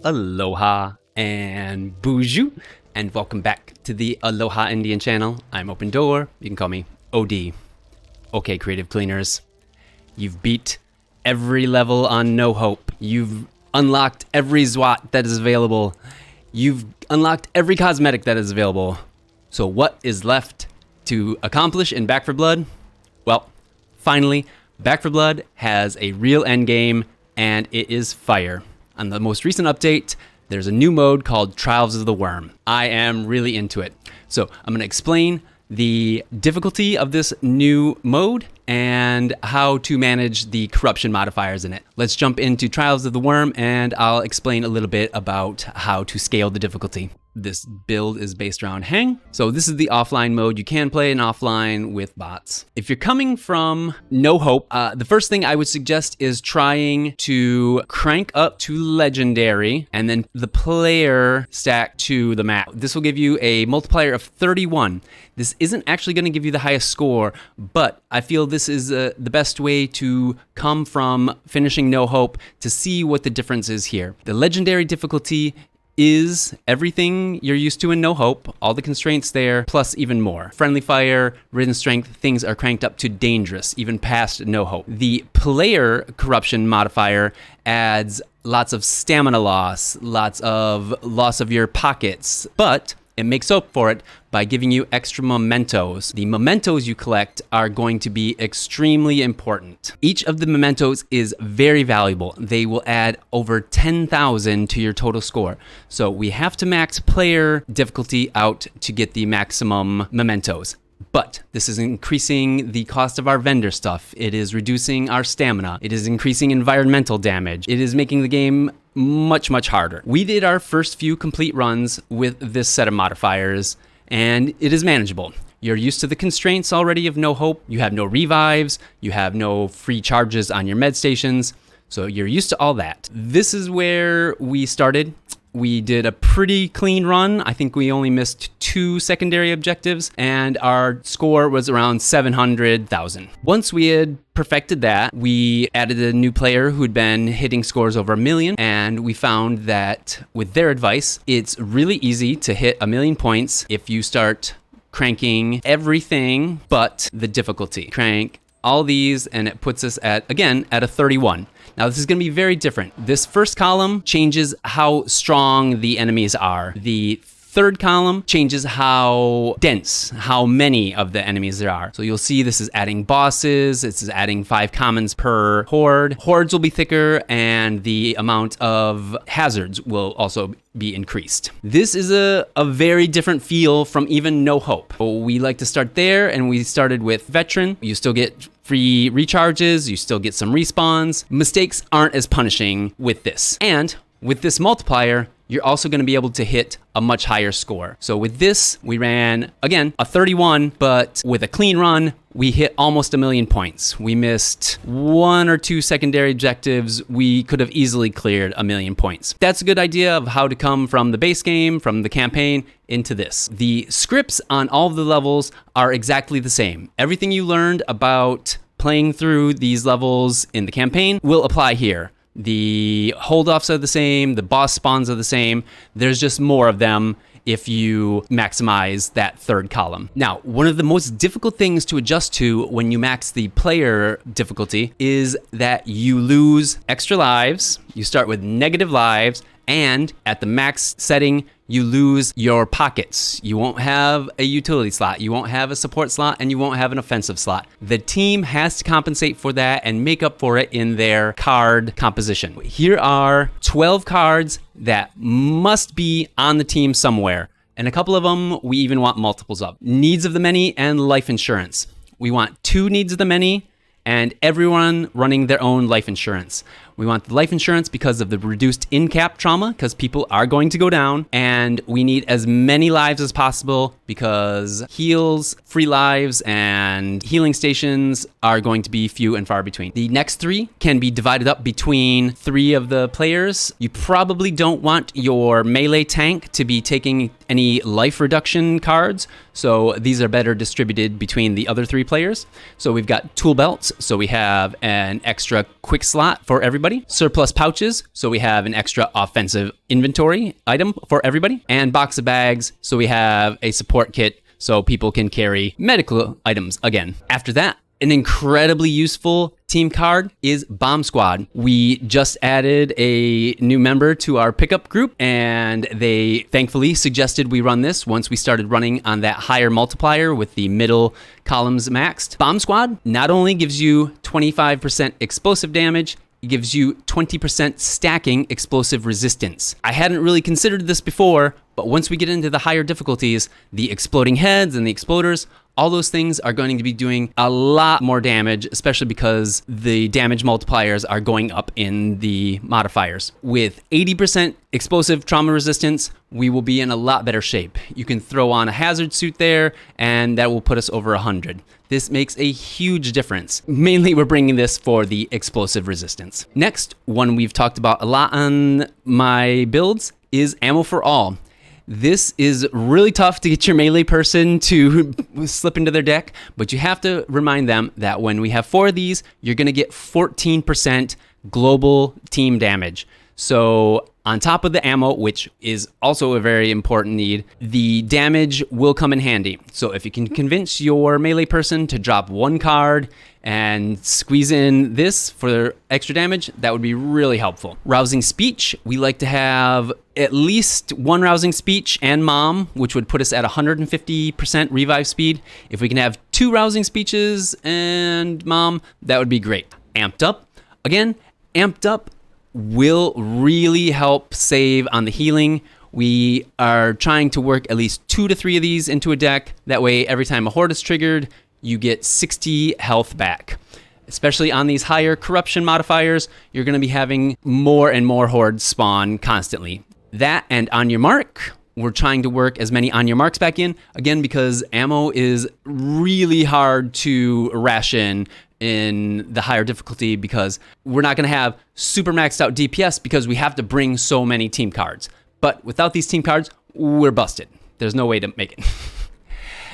Aloha and bonjour, and welcome back to the Aloha Indian channel. I'm Open Door. You can call me OD. Okay, creative cleaners. You've beat every level on No Hope. You've unlocked every Zwat that is available. You've unlocked every cosmetic that is available. So what is left to accomplish in Back4Blood? Well, finally, Back4Blood has a real endgame, and it is fire. On the most recent update, there's a new mode called Trials of the Worm. I am really into it. So I'm going to explain the difficulty of this new mode and how to manage the corruption modifiers in it. Let's jump into Trials of the Worm, and I'll explain a little bit about how to scale the difficulty. This build is based around Heng. So this is the offline mode. You can play an offline with bots. If you're coming from No Hope, the first thing I would suggest is trying to crank up to Legendary and then the player stack to the max. This will give you a multiplier of 31. This isn't actually going to give you the highest score, but I feel this is the best way to come from finishing No Hope to see what the difference is here. The Legendary difficulty is everything you're used to in No Hope, all the constraints there, plus even more. Friendly fire, ridden strength, things are cranked up to dangerous, even past No Hope. The player corruption modifier adds lots of stamina loss, lots of loss of your pockets, but it makes up for it by giving you extra mementos. The mementos you collect are going to be extremely important. Each of the mementos is very valuable. They will add over 10,000 to your total score. So we have to max player difficulty out to get the maximum mementos. But this is increasing the cost of our vendor stuff. It is reducing our stamina. It is increasing environmental damage. It is making the game much, much harder. We did our first few complete runs with this set of modifiers, and it is manageable. You're used to the constraints already of No Hope. You have no revives. You have no free charges on your med stations. So you're used to all that. This is where we started. We did a pretty clean run. I think we only missed 2 secondary objectives, and our score was around 700,000. Once we had perfected that, we added a new player who'd been hitting scores over 1 million, and we found that with their advice, it's really easy to hit 1 million points if you start cranking everything but the difficulty. Crank all these, and it puts us at, again, at a 31. Now, this is going to be very different. This first column changes how strong the enemies are. The third column changes how dense, how many of the enemies there are. So you'll see this is adding bosses. This is adding 5 commons per horde. Hordes will be thicker, and the amount of hazards will also be increased. This is a very different feel from even No Hope. We like to start there, and we started with Veteran. You still get free recharges, you still get some respawns. Mistakes aren't as punishing with this. And with this multiplier, you're also going to be able to hit a much higher score. So with this, we ran, again, a 31, but with a clean run, we hit almost 1 million points. We missed 1 or 2 secondary objectives. We could have easily cleared 1 million points. That's a good idea of how to come from the base game, from the campaign, into this. The scripts on all of the levels are exactly the same. Everything you learned about playing through these levels in the campaign will apply here. The hold-offs are the same, the boss spawns are the same. There's just more of them if you maximize that third column. Now, one of the most difficult things to adjust to when you max the player difficulty is that you lose extra lives. You start with negative lives, and at the max setting, you lose your pockets. You won't have a utility slot, you won't have a support slot, and you won't have an offensive slot. The team has to compensate for that and make up for it in their card composition. Here are 12 cards that must be on the team somewhere, and a couple of them we even want multiples of. Needs of the many and life insurance. We want 2 needs of the many and everyone running their own life insurance. We want the life insurance because of the reduced in-cap trauma, because people are going to go down, and we need as many lives as possible because heals, free lives, and healing stations are going to be few and far between. The next 3 can be divided up between 3 of the players. You probably don't want your melee tank to be taking any life reduction cards, so these are better distributed between the other 3 players. So we've got tool belts, so we have an extra quick slot for everybody. everybody. Surplus pouches, so we have an extra offensive inventory item for everybody. And box of bags, so we have a support kit so people can carry medical items again. After that, an incredibly useful team card is Bomb Squad. We just added a new member to our pickup group, and they thankfully suggested we run this once we started running on that higher multiplier with the middle columns maxed. Bomb Squad not only gives you 25% explosive damage, it gives you 20% stacking explosive resistance. I hadn't really considered this before, but once we get into the higher difficulties, the exploding heads and the exploders, all those things are going to be doing a lot more damage, especially because the damage multipliers are going up in the modifiers. With 80% explosive trauma resistance, we will be in a lot better shape. You can throw on a hazard suit there, and that will put us over 100. This makes a huge difference. Mainly, we're bringing this for the explosive resistance. Next, one we've talked about a lot on my builds is Ammo for All. This is really tough to get your melee person to slip into their deck, but you have to remind them that when we have 4 of these, you're going to get 14% global team damage. So on top of the ammo, which is also a very important need, the damage will come in handy. So if you can convince your melee person to drop 1 card and squeeze in this for extra damage, that would be really helpful. Rousing Speech, we like to have at least 1 Rousing Speech and Mom, which would put us at 150% revive speed. If we can have 2 Rousing Speeches and Mom, that would be great. Amped Up, again, Amped Up will really help save on the healing. We are trying to work at least 2 to 3 of these into a deck. That way, every time a horde is triggered, you get 60 health back. Especially on these higher corruption modifiers, you're going to be having more and more hordes spawn constantly. That and On Your Mark, we're trying to work as many On Your Marks back in, again, because ammo is really hard to ration in the higher difficulty, because we're not going to have super maxed out DPS because we have to bring so many team cards. But without these team cards, we're busted. There's no way to make it.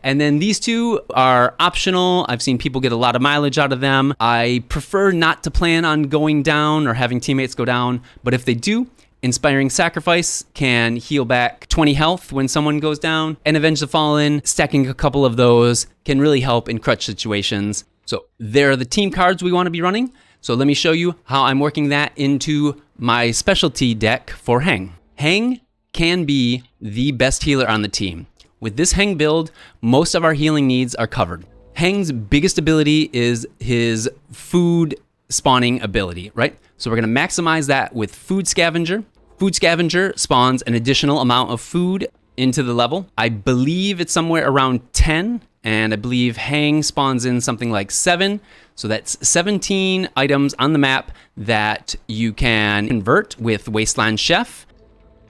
And then these 2 are optional. I've seen people get a lot of mileage out of them. I prefer not to plan on going down or having teammates go down, but if they do, Inspiring Sacrifice can heal back 20 health when someone goes down, and Avenge the Fallen, stacking a couple of those can really help in crutch situations. So there are the team cards we want to be running. So let me show you how I'm working that into my specialty deck for Heng. Heng can be the best healer on the team. With this Heng build, most of our healing needs are covered. Heng's biggest ability is his food spawning ability, right? So we're going to maximize that with Food Scavenger. Food Scavenger spawns an additional amount of food into the level. I believe it's somewhere around 10, and I believe Heng spawns in something like 7. So that's 17 items on the map that you can convert with Wasteland Chef.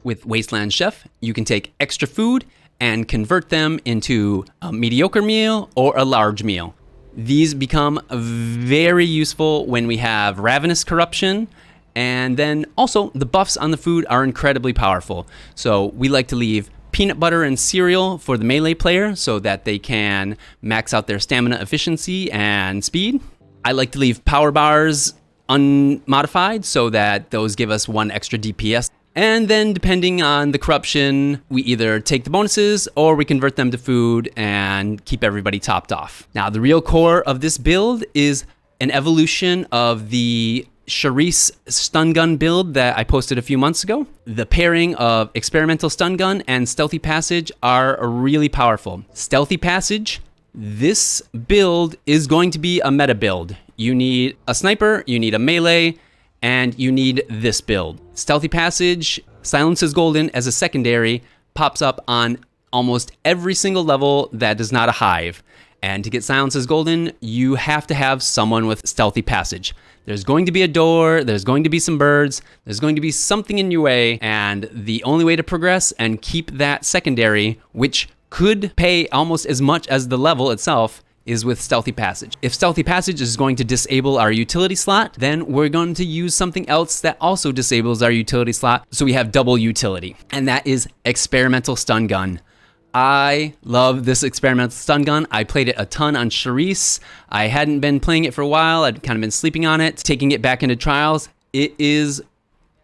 With Wasteland Chef, you can take extra food and convert them into a mediocre meal or a large meal. These become very useful when we have Ravenous Corruption, and then also the buffs on the food are incredibly powerful. So we like to leave peanut butter and cereal for the melee player so that they can max out their stamina efficiency and speed. I like to leave power bars unmodified so that those give us 1 extra DPS. And then depending on the corruption, we either take the bonuses or we convert them to food and keep everybody topped off. Now, the real core of this build is an evolution of the Charisse stun gun build that I posted a few months ago. The pairing of experimental stun gun and stealthy passage are really powerful. Stealthy passage, this build is going to be a meta build. You need a sniper, you need a melee, and you need this build. Stealthy Passage, Silence is Golden as a secondary, pops up on almost every single level that is not a hive. And to get Silence is Golden, you have to have someone with Stealthy Passage. There's going to be a door, there's going to be some birds, there's going to be something in your way, and the only way to progress and keep that secondary, which could pay almost as much as the level itself, is with Stealthy Passage. If Stealthy Passage is going to disable our utility slot, then we're going to use something else that also disables our utility slot, so we have double utility, and that is Experimental Stun Gun. I love this experimental stun gun. I played it a ton on Charisse. I hadn't been playing it for a while. I'd kind of been sleeping on it. Taking it back into trials, it is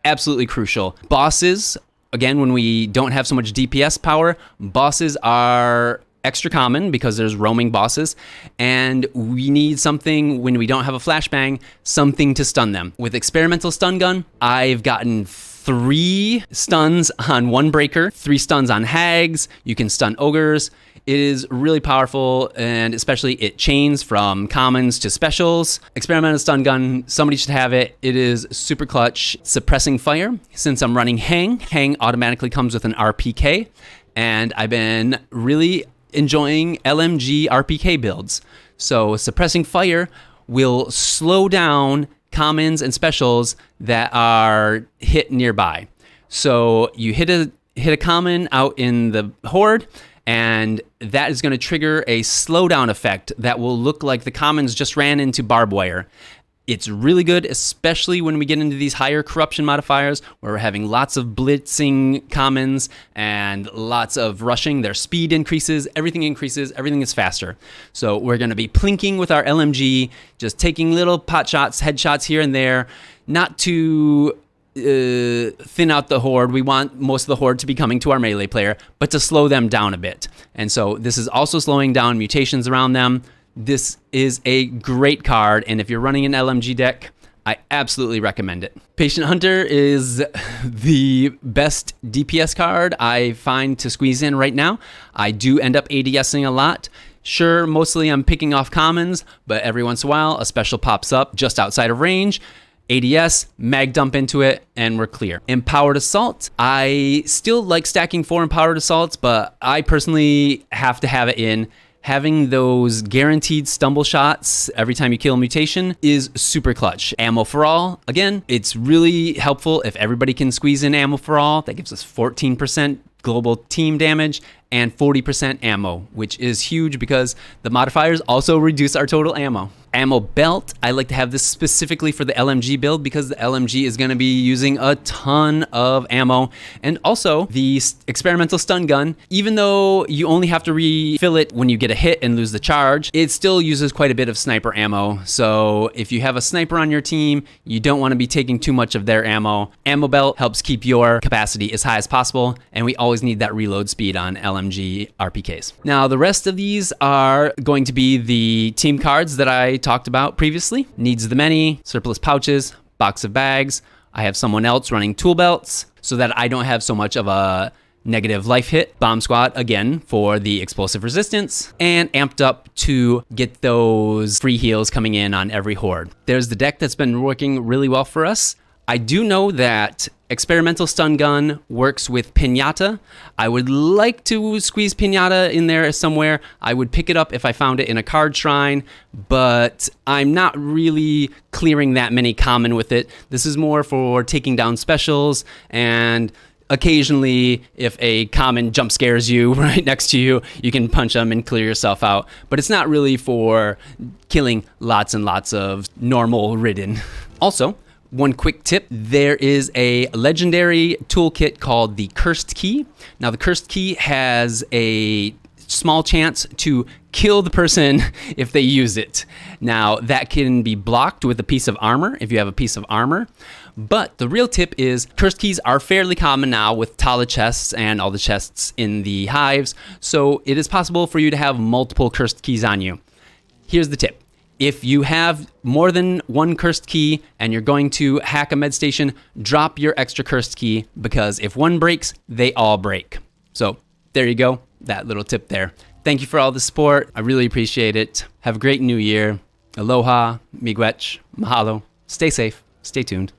absolutely crucial. Bosses, again, when we don't have so much DPS power, bosses are extra common because there's roaming bosses, and we need something when we don't have a flashbang, something to stun them. With experimental stun gun, I've gotten 3 stuns on one breaker, 3 stuns on hags. You can stun ogres. It is really powerful, and especially it chains from commons to specials. Experimental stun gun, somebody should have it. It is super clutch. Suppressing fire, since I'm running Heng, Heng automatically comes with an RPK, and I've been really enjoying LMG RPK builds. So suppressing fire will slow down commons and specials that are hit nearby. So you hit a common out in the horde, and that is going to trigger a slowdown effect that will look like the commons just ran into barbed wire. It's really good, especially when we get into these higher corruption modifiers where we're having lots of blitzing commons and lots of rushing. Their speed increases, everything is faster. So we're going to be plinking with our LMG, just taking little pot shots, headshots here and there, not to thin out the horde. We want most of the horde to be coming to our melee player, but to slow them down a bit. And so this is also slowing down mutations around them. This is a great card, and if you're running an LMG deck, I absolutely recommend it. Patient Hunter is the best DPS card I find to squeeze in right now. I do end up ADSing a lot. Sure, mostly I'm picking off commons, but every once in a while a special pops up just outside of range. ADS, mag dump into it, and we're clear. Empowered Assault, I still like stacking 4 Empowered Assaults, but I personally have to have it in. Having those guaranteed stumble shots every time you kill a mutation is super clutch. Ammo for all, again, it's really helpful if everybody can squeeze in ammo for all. That gives us 14% global team damage and 40% ammo, which is huge because the modifiers also reduce our total ammo. Ammo belt, I like to have this specifically for the LMG build because the LMG is going to be using a ton of ammo. And also the experimental stun gun, even though you only have to refill it when you get a hit and lose the charge, it still uses quite a bit of sniper ammo. So if you have a sniper on your team, you don't want to be taking too much of their ammo. Ammo belt helps keep your capacity as high as possible, and we always need that reload speed on LMG RPKs. Now the rest of these are going to be the team cards that I talked about previously. Needs of the many, surplus pouches, box of bags. I have someone else running tool belts so that I don't have so much of a negative life hit. Bomb squad, again, for the explosive resistance, and amped up to get those free heals coming in on every horde. There's the deck that's been working really well for us. I do know that experimental stun gun works with Pinata. I would like to squeeze Pinata in there somewhere. I would pick it up if I found it in a card shrine, but I'm not really clearing that many common with it. This is more for taking down specials, and occasionally if a common jump scares you right next to you, you can punch them and clear yourself out. But it's not really for killing lots and lots of normal ridden. Also, one quick tip, there is a legendary toolkit called the Cursed Key. Now the Cursed Key has a small chance to kill the person if they use it. Now that can be blocked with a piece of armor if you have a piece of armor. But the real tip is Cursed Keys are fairly common now with Tala chests and all the chests in the hives. So it is possible for you to have multiple Cursed Keys on you. Here's the tip. If you have more than one Cursed Key and you're going to hack a med station, drop your extra Cursed Key, because if one breaks, they all break. So there you go, that little tip there. Thank you for all the support. I really appreciate it. Have a great new year. Aloha, miigwech, mahalo. Stay safe. Stay tuned.